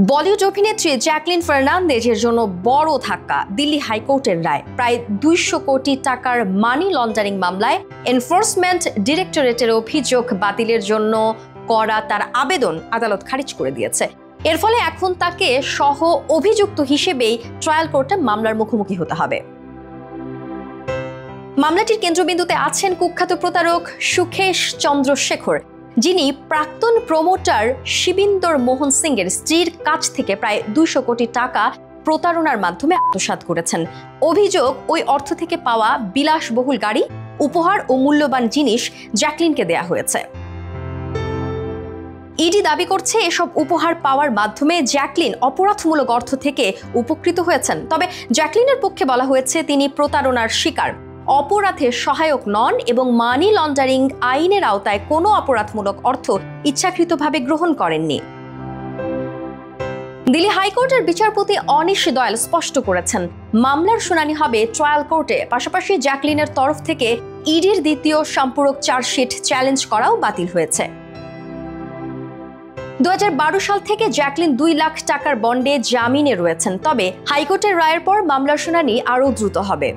বলিউড অভিনেত্রী জ্যাকলিন ফার্নান্দেজের জন্য বড় ধাক্কা। দিল্লি হাইকোর্টের রায়। প্রায় 200 কোটি টাকার মানি লন্ডারিং মামলায় এনফোর্সমেন্ট ডিরেক্টরেটের অভিযোগ বাতিলের জন্য করা তার আবেদন আদালত খারিজ করে দিয়েছে। এর ফলে এখন তাকে সহ অভিযুক্ত হিসেবেই ট্রায়াল কোর্টে মামলার মুখোমুখি হতে হবে। মামলাটির কেন্দ্রবিন্দুতে আছেন কুখ্যাত প্রতারক সুখেশ চন্দ্র শেখর, যিনি প্রাক্তন প্রমোটার শিবিন্দর মোহন সিং এর স্ত্রীর কাছ থেকে প্রায় 200 কোটি টাকা প্রতারণার মাধ্যমে আত্মসাৎ করেছেন। অভিযোগ, ওই অর্থ থেকে পাওয়া বিলাসবহুল গাড়ি, উপহার ও মূল্যবান জিনিস জ্যাকলিনকে দেয়া হয়েছে। ইডি দাবি করছে এসব উপহার পাওয়ার মাধ্যমে জ্যাকলিন অপরাধমূলক অর্থ থেকে উপকৃত হয়েছেন। তবে জ্যাকলিনের পক্ষে বলা হয়েছে তিনি প্রতারণার শিকার, অপরাধের সহায়ক নন এবং মানি লন্ডারিং আইনের আওতায় কোনো অপরাধমূলক অর্থ ইচ্ছাকৃতভাবে গ্রহণ করেননি। দিল্লি হাইকোর্টের বিচারপতি অনিশ দয়াল স্পষ্ট করেছেন, মামলার শুনানি হবে ট্রায়াল কোর্টে। পাশাপাশি জ্যাকলিনের তরফ থেকে ইডির দ্বিতীয় সম্পূরক চার্জশিট চ্যালেঞ্জ করাও বাতিল হয়েছে। 2012 সাল থেকে জ্যাকলিন 2 লাখ টাকার বন্ডে জামিনে রয়েছেন। তবে হাইকোর্টের রায়ের পর মামলার শুনানি আরও দ্রুত হবে।